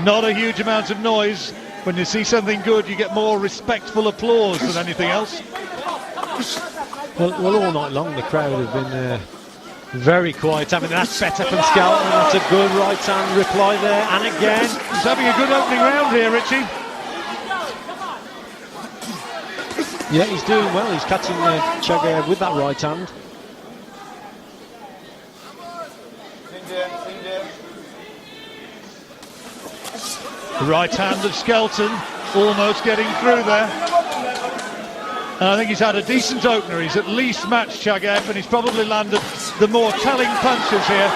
not a huge amount of noise. When you see something good, you get more respectful applause than anything else. Well, all night long, the crowd have been very quiet. I mean, that's better from Skelton. That's a good right-hand reply there. And again, he's having a good opening round here, Richie. Yeah, he's doing well. He's catching Chagayev with that right hand. The right hand of Skelton almost getting through there. And I think he's had a decent opener. He's at least matched Chagayev, and he's probably landed the more telling punches here.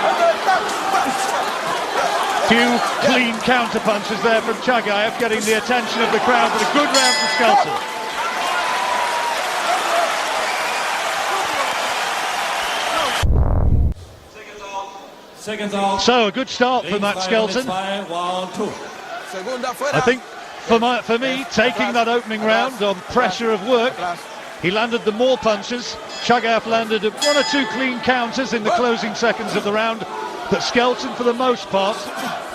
Few clean counter punches there from Chagayev, getting the attention of the crowd, but a good round for Skelton. So a good start for Matt Skelton. I think for me, taking that opening round on pressure of work, he landed the more punches. Chagayev landed 1 or 2 clean counters in the closing seconds of the round, but Skelton, for the most part,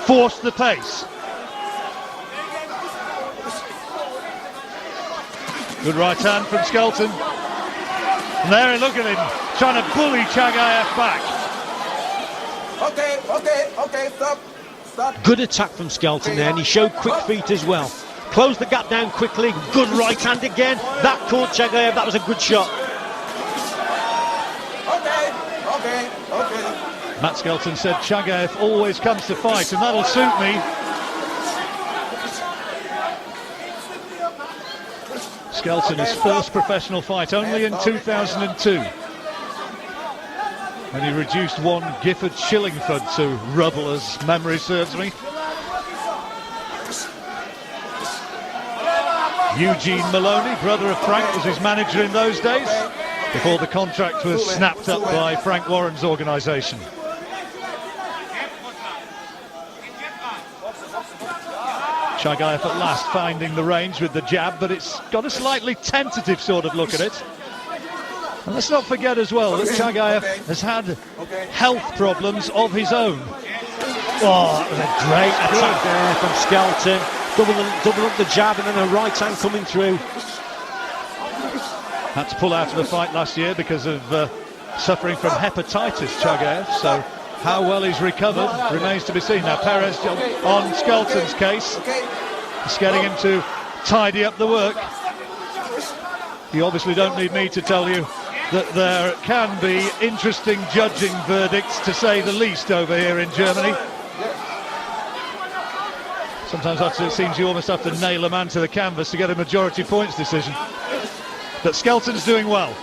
forced the pace. Good right hand from Skelton. And there, look at him, trying to bully Chagayev back. Okay, stop. Good attack from Skelton there, and he showed quick feet as well. Closed the gap down quickly. Good right hand again. That caught Chagayev. That was a good shot. Okay. Matt Skelton said Chagayev always comes to fight, and that'll suit me. Skelton, his first professional fight, only in 2002. And he reduced one Gifford Shillingford to rubble, as memory serves me. Eugene Maloney, brother of Frank, was his manager in those days, before the contract was snapped up by Frank Warren's organisation. Chagayev at last finding the range with the jab, but it's got a slightly tentative sort of look at it. And let's not forget as well that Chagayev has had health problems of his own. Oh, that was a great attack there from Skelton. Double up the jab and then a right hand coming through. Had to pull out of the fight last year because of suffering from hepatitis, Chagayev. So how well he's recovered remains to be seen. Now Perez on Skelton's case, just getting him to tidy up the work. You obviously don't need me to tell you that there can be interesting judging verdicts, to say the least, over here in Germany. Sometimes it seems you almost have to nail a man to the canvas to get a majority points decision. But Skelton's doing well.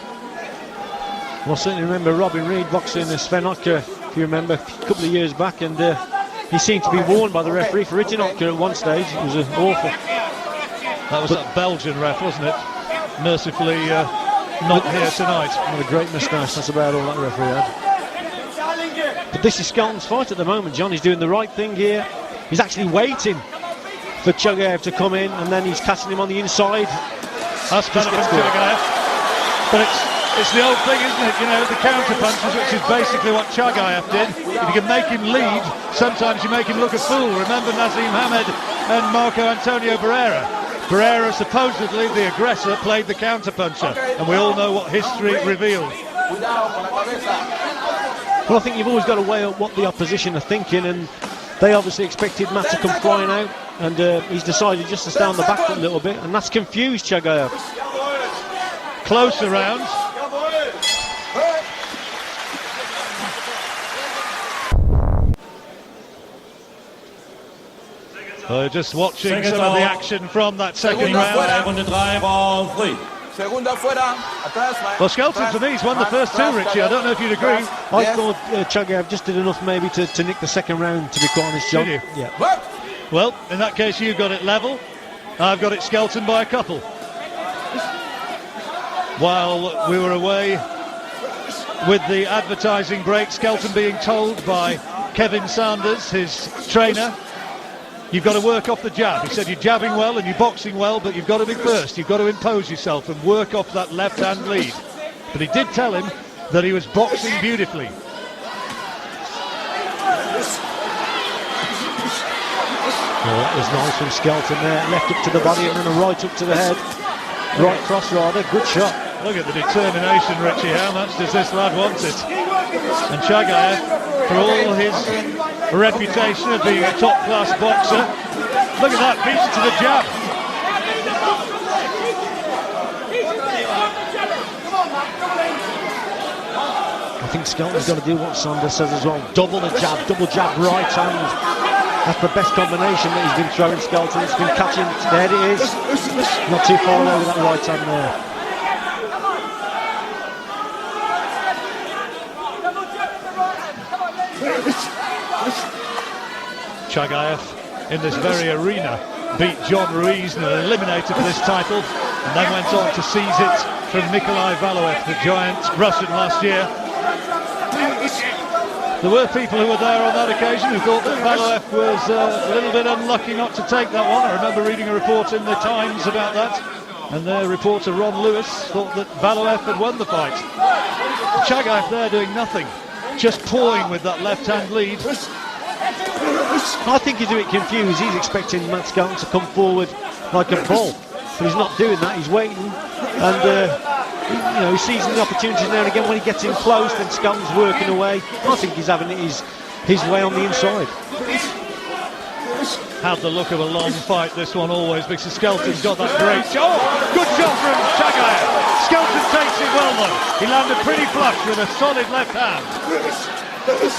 Well, I certainly remember Robin Reed boxing Sven Ottker, if you remember, a couple of years back, and he seemed to be warned by the referee for hitting Ottker at one stage. It was awful. That was that Belgian ref, wasn't it? Mercifully not here tonight. What a great moustache, that's about all that referee had. But this is Skelton's fight at the moment, John. He's doing the right thing here. He's actually waiting for Chagayev to come in, and then he's catching him on the inside. That's better from Chagayev. But it's the old thing, isn't it? You know, the counter punches, which is basically what Chagayev did. If you can make him lead, sometimes you make him look a fool. Remember Nazim Hamed and Marco Antonio Barrera. Barrera, supposedly the aggressor, played the counter puncher, and we all know what history revealed. Well, I think you've always got to weigh up what the opposition are thinking, and they obviously expected Matt to come flying out, and he's decided just to stay on the back foot a little bit, and that's confused Chagayev. Closer rounds. Just watching some of the action from that second round. Well, Skelton, for me, he's won the first two, Richie. I don't know if you'd agree. I thought Chagayev just did enough maybe to nick the second round, to be quite honest, John. Did you? Yeah. Well, in that case, you've got it level. I've got it Skelton by a couple. While we were away with the advertising break, Skelton being told by Kevin Sanders, his trainer, you've got to work off the jab. He said you're jabbing well and you're boxing well, but you've got to be first. You've got to impose yourself and work off that left-hand lead. But he did tell him that he was boxing Well, that was nice from Skelton there. Left up to the body and then a right up to the head. Right cross rather. Good shot. Look at the determination, Richie. How much does this lad want it? And Chagayev, for all his reputation of being a top-class boxer, look at that, beats it to the jab. I think Skelton's got to do what Saunders says as well. Double jab right hand. That's the best combination that he's been throwing, Skelton. It's been catching. There it is. Not too far away with that right hand there. Chagayev, in this very arena, beat John Ruiz and eliminated for this title, and then went on to seize it from Nikolai Valoev, the giant Russian, last year. There were people who were there on that occasion who thought that Valoev was a little bit unlucky not to take that one. I remember reading a report in the Times about that, and the reporter Ron Lewis thought that Valoev had won the fight. Chagayev there doing nothing, just pawing with that left-hand lead. I think he's a bit confused. He's expecting Matt Skelton to come forward like a bull, but he's not doing that. He's waiting, and he's seizing the opportunities now and again. When he gets in close, then Skelton's working away. I think he's having it his way on the inside. Had the look of a long fight, this one always, because Skelton's got that great shot. Oh, good shot from Chagayev. Skelton takes it well though. He landed pretty flush with a solid left hand.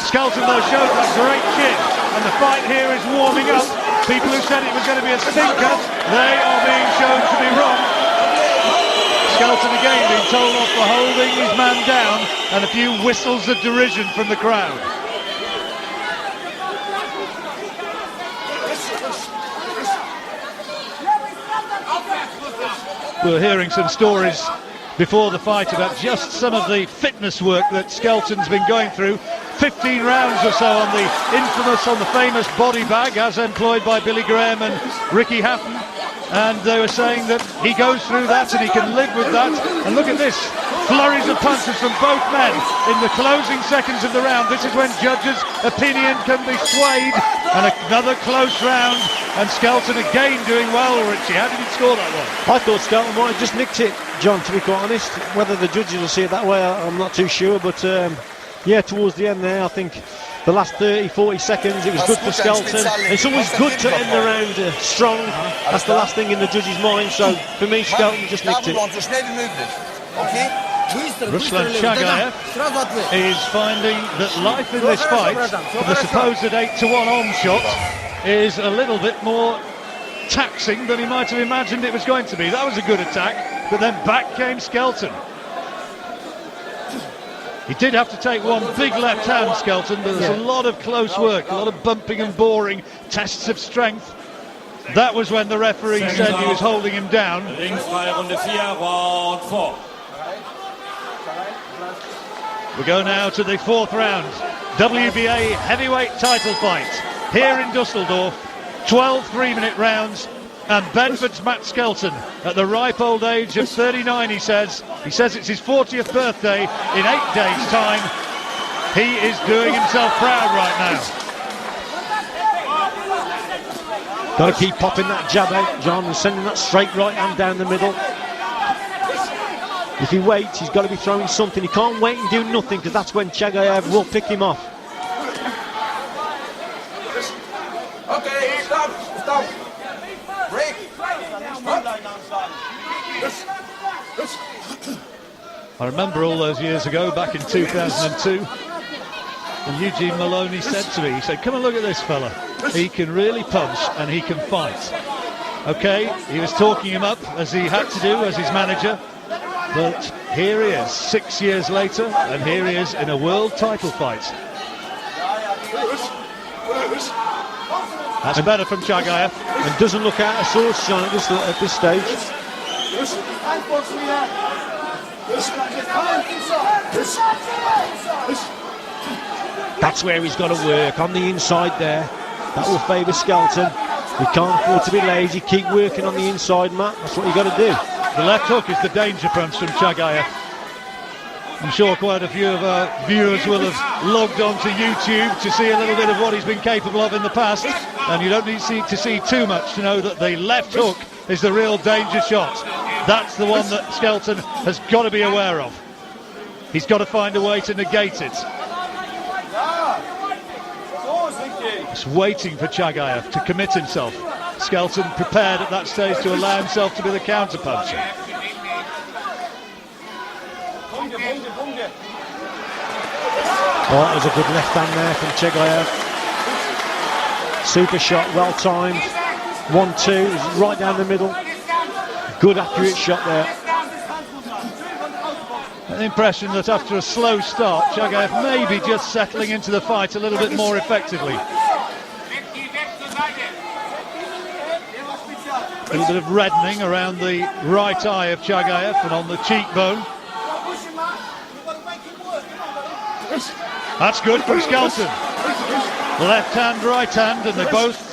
Skelton though showed that great chin, and the fight here is warming up. People who said it was going to be a stinker, they are being shown to be wrong. Skelton again being told off for holding his man down, and a few whistles of derision from the crowd. We were hearing some stories before the fight about just some of the fitness work that Skelton's been going through. 15 rounds or so on the famous body bag as employed by Billy Graham and Ricky Hatton, and they were saying that he goes through that and he can live with that. And look at this, flurries of punches from both men in the closing seconds of the round. This is when judges' opinion can be swayed, and another close round, and Skelton again doing well. Richie, how did he score that one? I thought Skelton might have just nicked it, John, to be quite honest. Whether the judges will see it that way, I'm not too sure, but yeah, towards the end there, I think the last 30-40 seconds it was good for Skelton. It's always good to end the round strong. That's the last thing in the judge's mind, so for me Skelton just nicked it. Ruslan Chagayev is finding that life in this fight, for the supposed 8-1 on shot, is a little bit more taxing than he might have imagined it was going to be. That was a good attack, but then back came Skelton. He did have to take one big left hand, Skelton, but there's a lot of close work, a lot of bumping and boring, tests of strength. That was when the referee said he was holding him down. We go now to the fourth round. WBA heavyweight title fight here in Dusseldorf. 12 3-minute rounds. And Bedford's Matt Skelton, at the ripe old age of 39, he says it's his 40th birthday in 8 days' time. He is doing himself proud right now. Got to keep popping that jab out, John, and sending that straight right hand down the middle. If he waits, he's got to be throwing something. He can't wait and do nothing, because that's when Chagayev will pick him off. Okay, stop. Break. I remember all those years ago, back in 2002, and Eugene Maloney said to me, he said, come and look at this fella. He can really punch and he can fight. Okay, he was talking him up as he had to do as his manager, but here he is 6 years later, and here he is in a world title fight. That's better from Chagayev. And doesn't look out of sorts, John, at this stage. That's where he's got to work, on the inside there. That will favour Skelton. He can't afford to be lazy. Keep working on the inside, Matt. That's what you've got to do. The left hook is the danger punch from Chagayev. I'm sure quite a few of our viewers will have logged onto YouTube to see a little bit of what he's been capable of in the past. and you don't need to see too much to know that the left hook is the real danger shot. That's the one that Skelton has got to be aware of. He's got to find a way to negate it. Just waiting for Chagayev to commit himself. Skelton prepared at that stage to allow himself to be the counter-puncher. Oh, that was a good left hand there from Chagayev. Super shot, well timed. 1-2, right down the middle. Good accurate shot there. An impression that after a slow start, Chagayev may be just settling into the fight a little bit more effectively. A little bit of reddening around the right eye of Chagayev and on the cheekbone. That's good from Skelton. Left hand, right hand, and they both